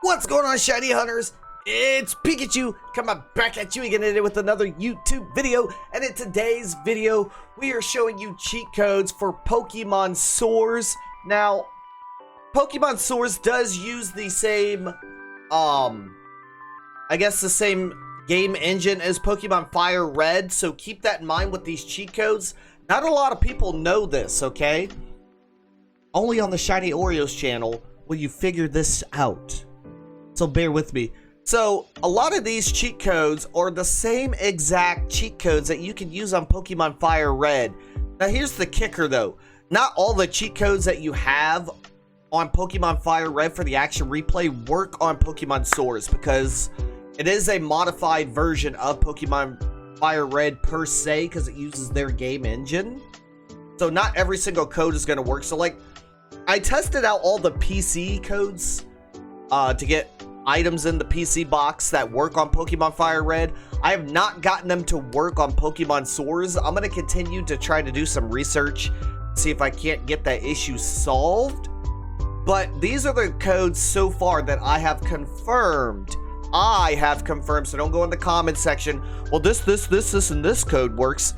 What's going on, shiny hunters? It's Pikachu coming back at you again today with another YouTube video. And in today's video, we are showing you cheat codes for Pokemon Soars. Now, Pokemon Soars does use the same, I guess the same game engine as Pokemon Fire Red. So keep that in mind with these cheat codes. Not a lot of people know this, okay? Only on the Shiny Oreos channel will you figure this out. So bear with me. So a lot of these cheat codes are the same exact cheat codes that you can use on Pokemon Fire Red. Now here's the kicker though. Not all the cheat codes that you have on Pokemon Fire Red for the action replay work on Pokemon Soars, because it is a modified version of Pokemon Fire Red per se, because it uses their game engine. So not every single code is going to work. So like, I tested out all the PC codes to get items in the PC box that work on Pokemon Fire Red. I have not gotten them to work on Pokemon Soars. I'm going to continue to try to do some research, see if I can't get that issue solved. But these are the codes so far that I have confirmed. So don't go in the comment section, well, this, and this code works.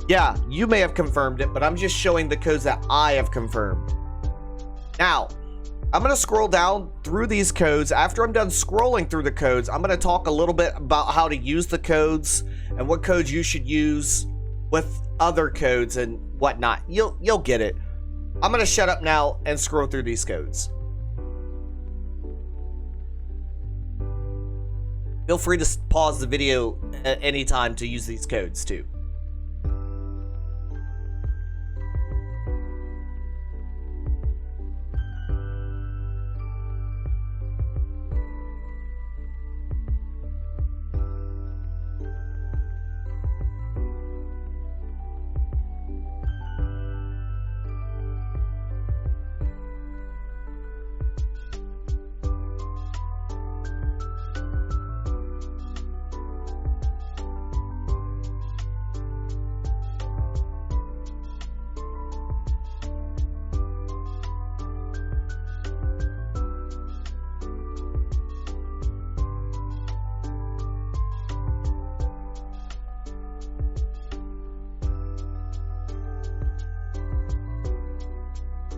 Yeah, you may have confirmed it, but I'm just showing the codes that I have confirmed. Now, I'm going to scroll down through these codes. After I'm done scrolling through the codes, I'm going to talk a little bit about how to use the codes and what codes you should use with other codes and whatnot. You'll get it. I'm going to shut up now and scroll through these codes. Feel free to pause the video at any time to use these codes too.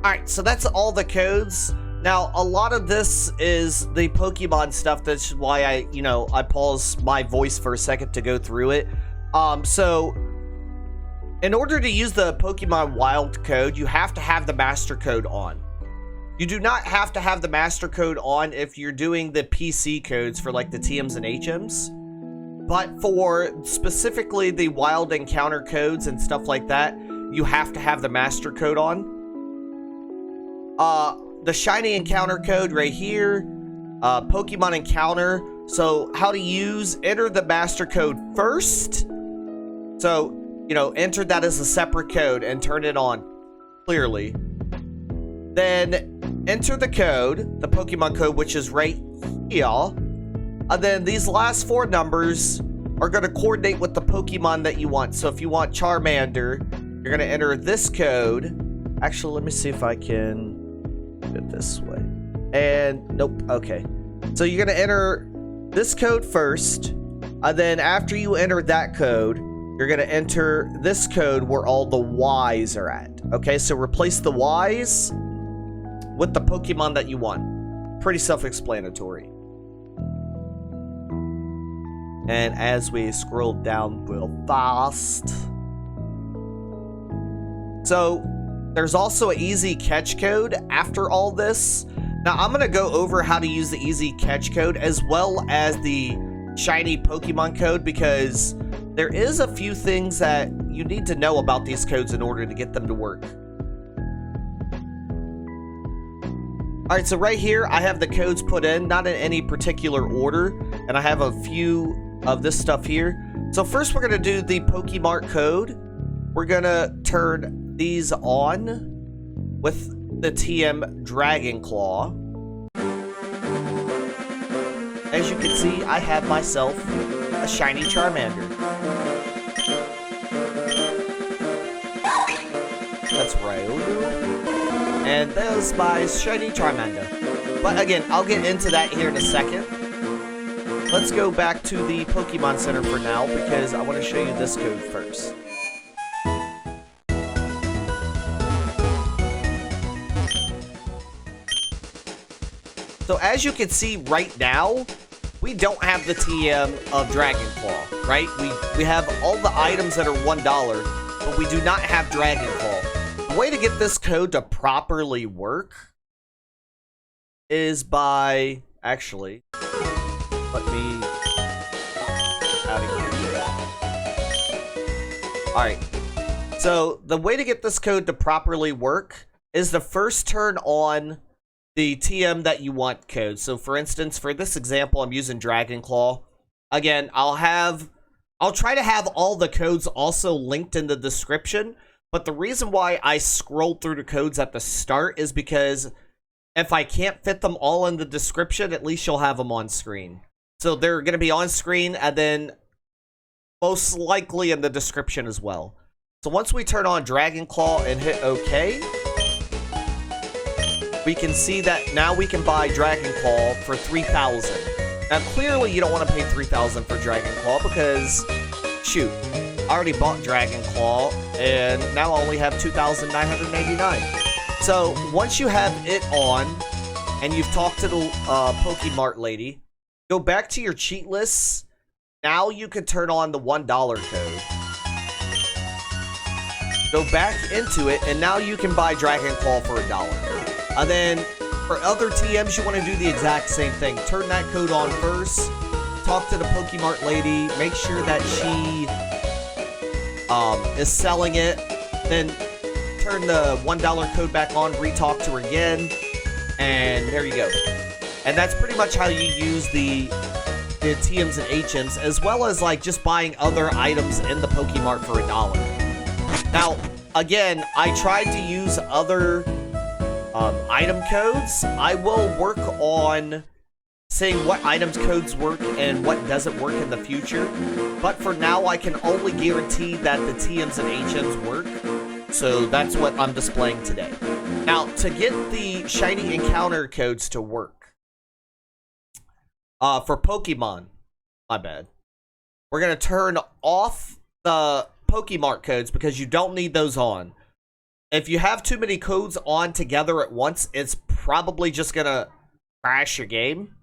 Alright, so that's all the codes. Now, a lot of this is the Pokemon stuff. That's why I pause my voice for a second to go through it. So, in order to use the Pokemon Wild code, you have to have the Master Code on. You do not have to have the Master Code on if you're doing the PC codes for like the TMs and HMs. But for specifically the Wild Encounter codes and stuff like that, you have to have the Master Code on. The Shiny Encounter code right here, Pokemon Encounter. So how to use, enter the Master Code first. So, enter that as a separate code and turn it on clearly. Then enter the code, the Pokemon code, which is right here. And then these last four numbers are going to coordinate with the Pokemon that you want. So if you want Charmander, you're going to enter this code. Actually, let me see if I can it this way. And nope. Okay, so you're gonna enter this code first, and then after you enter that code, you're gonna enter this code where all the Y's are at. Okay, so replace the Y's with the Pokemon that you want. Pretty self-explanatory. And as we scroll down real fast, so there's also an easy catch code after all this. Now, I'm going to go over how to use the easy catch code as well as the shiny Pokemon code, because there is a few things that you need to know about these codes in order to get them to work. All right, so right here, I have the codes put in, not in any particular order, and I have a few of this stuff here. So first, we're going to do the Pokemart code. We're going to turn these on with the TM Dragon Claw. As you can see, I have myself a shiny Charmander. That's right. And there's my shiny Charmander. But again, I'll get into that here in a second. Let's go back to the Pokemon Center for now, because I want to show you this code first. So as you can see right now, we don't have the TM of Dragon Claw, right? We have all the items that are $1, but we do not have Dragon Claw. The way to get this code to properly work is by, actually, let me get out of here. Alright, so the way to get this code to properly work is to first turn on the TM that you want code. So for instance, for this example, I'm using Dragon Claw. Again, I'll try to have all the codes also linked in the description, but the reason why I scrolled through the codes at the start is because if I can't fit them all in the description, at least you'll have them on screen. So they're going to be on screen and then most likely in the description as well. So once we turn on Dragon Claw and hit OK, we can see that now we can buy Dragon Claw for 3,000. Now, clearly, you don't want to pay 3,000 for Dragon Claw because, shoot, I already bought Dragon Claw, and now I only have 2,989. So, once you have it on, and you've talked to the Pokemart lady, go back to your cheat lists. Now you can turn on the $1 code. Go back into it, and now you can buy Dragon Claw for $1. And then, for other TMs, you want to do the exact same thing. Turn that code on first, talk to the Pokemart lady, make sure that she is selling it, then turn the $1 code back on, re-talk to her again, and there you go. And that's pretty much how you use the TMs and HMs, as well as like just buying other items in the Pokemart for $1. Now, again, I tried to use other item codes. I will work on saying what items codes work and what doesn't work in the future. But for now, I can only guarantee that the TMs and HMs work. So that's what I'm displaying today. Now, to get the shiny encounter codes to work, for Pokemon, my bad, we're going to turn off the Pokemart codes because you don't need those on. If you have too many codes on together at once, it's probably just going to crash your game.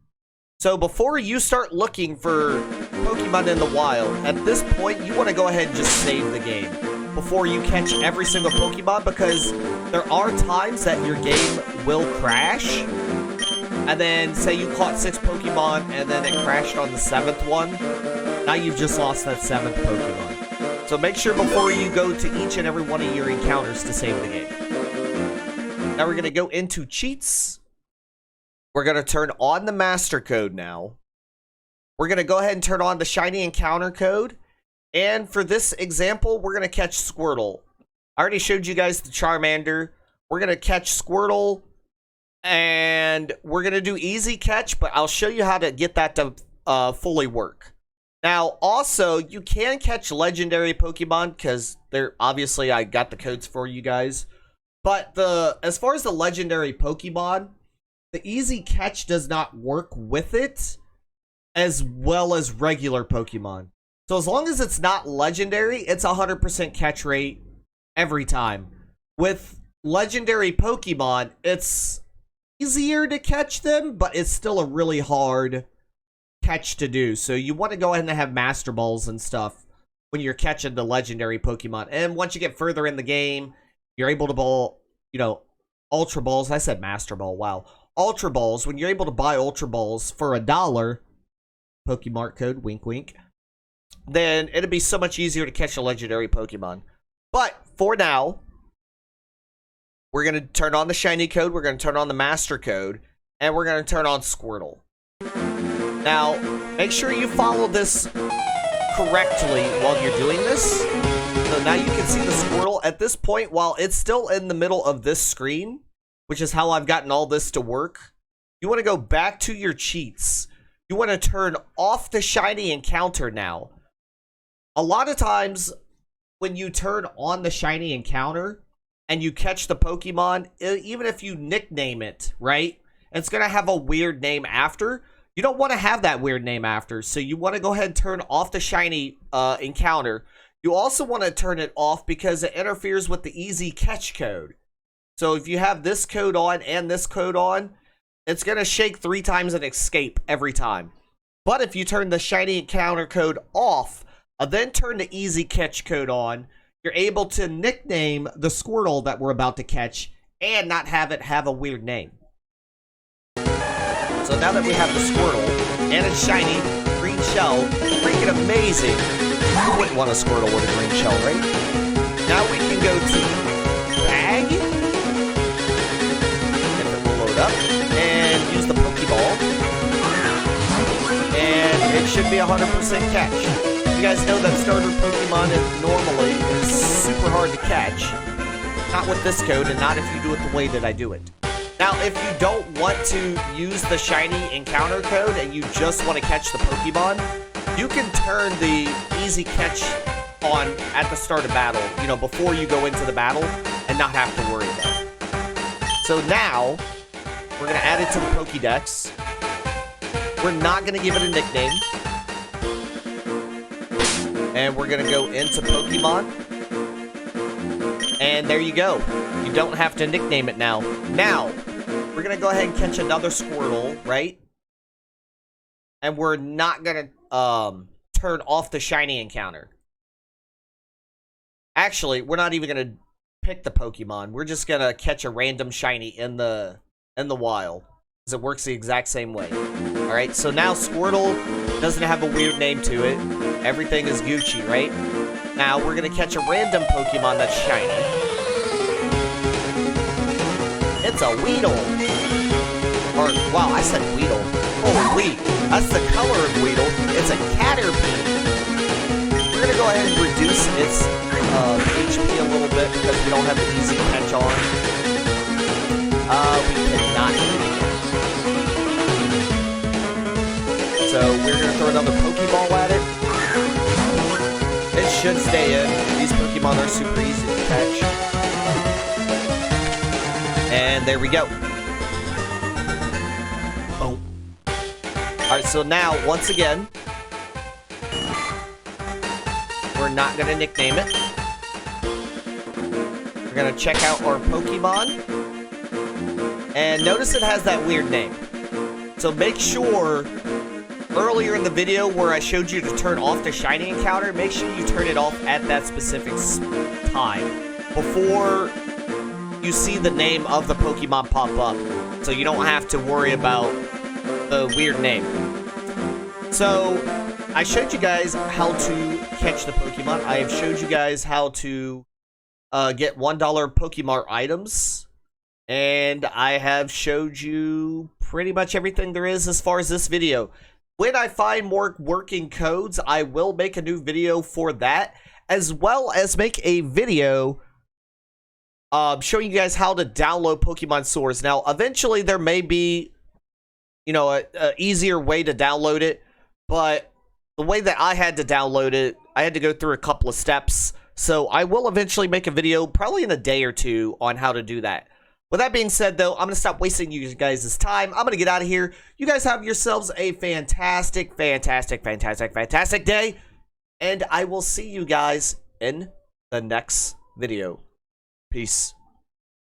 So before you start looking for Pokemon in the wild, at this point, you want to go ahead and just save the game before you catch every single Pokemon, because there are times that your game will crash. And then, say you caught 6 Pokemon and then it crashed on the 7th one. Now you've just lost that 7th Pokemon. So make sure before you go to each and every one of your encounters to save the game. Now we're going to go into cheats. We're going to turn on the master code now. We're going to go ahead and turn on the shiny encounter code. And for this example, we're going to catch Squirtle. I already showed you guys the Charmander. We're going to catch Squirtle. And we're going to do easy catch, but I'll show you how to get that to fully work. Now, also, you can catch legendary Pokemon, because they're obviously, I got the codes for you guys. But as far as the legendary Pokemon, the easy catch does not work with it as well as regular Pokemon. So as long as it's not legendary, it's 100% catch rate every time. With legendary Pokemon, it's easier to catch them, but it's still a really hard catch to do. So you want to go ahead and have Master Balls and stuff when you're catching the legendary Pokemon. And once you get further in the game, you're able to ball, Ultra Balls. I said Master Ball, wow. Ultra Balls, when you're able to buy Ultra Balls for $1, Pokemart code, wink wink, then it'd be so much easier to catch a legendary Pokemon. But for now, we're going to turn on the shiny code, we're going to turn on the master code, and we're going to turn on Squirtle. Now, make sure you follow this correctly while you're doing this. So now you can see the Squirtle. At this point, while it's still in the middle of this screen, which is how I've gotten all this to work, you want to go back to your cheats. You want to turn off the shiny encounter now. A lot of times, when you turn on the shiny encounter and you catch the Pokemon, even if you nickname it, right? and it's going to have a weird name after. You don't want to have that weird name after, so you want to go ahead and turn off the shiny encounter. You also want to turn it off because it interferes with the easy catch code. So if you have this code on and this code on, it's going to shake 3 times and escape every time. But if you turn the shiny encounter code off, then turn the easy catch code on, you're able to nickname the Squirtle that we're about to catch and not have it have a weird name. So now that we have the Squirtle, and it's shiny, green shell, freaking amazing. You wouldn't want a Squirtle with a green shell, right? Now we can go to bag, if it will load up, and use the Pokeball. And it should be 100% catch. You guys know that starter Pokemon normally is super hard to catch. Not with this code, and not if you do it the way that I do it. Now, if you don't want to use the shiny encounter code and you just want to catch the Pokemon, you can turn the easy catch on at the start of battle, you know, before you go into the battle, and not have to worry about it. So now, we're going to add it to the Pokédex. We're not going to give it a nickname. And we're going to go into Pokemon. And there you go. You don't have to nickname it now. Now, we're going to go ahead and catch another Squirtle, right? And we're not going to turn off the shiny encounter. Actually, we're not even going to pick the Pokemon. We're just going to catch a random shiny in the wild. Because it works the exact same way. Alright, so now Squirtle doesn't have a weird name to it. Everything is Gucci, right? Now we're going to catch a random Pokemon that's shiny. It's a Weedle. Or, wow, I said Weedle. Holy, that's the color of Weedle. It's a Caterpie. We're going to go ahead and reduce its HP a little bit because we don't have an easy catch on. We cannot do it. So we're going to throw another Pokeball at it. It should stay in. These Pokemon are super easy to catch. And there we go. Boom. Alright, so now, once again, we're not going to nickname it. We're going to check out our Pokemon. And notice it has that weird name. So make sure, earlier in the video where I showed you to turn off the shiny encounter, make sure you turn it off at that specific time before you see the name of the Pokemon pop up, so you don't have to worry about the weird name. So I showed you guys how to catch the Pokemon. I have showed you guys how to get $1 Pokemon items, and I have showed you pretty much everything there is as far as this video. When I find more working codes, I will make a new video for that, as well as make a video showing you guys how to download Pokemon Source. Now, eventually there may be, you know, a easier way to download it, but the way that I had to download it, I had to go through a couple of steps. So I will eventually make a video, probably in a day or two, on how to do that. With that being said, though, I'm going to stop wasting you guys' time. I'm going to get out of here. You guys have yourselves a fantastic, fantastic, fantastic, fantastic day. And I will see you guys in the next video. Peace.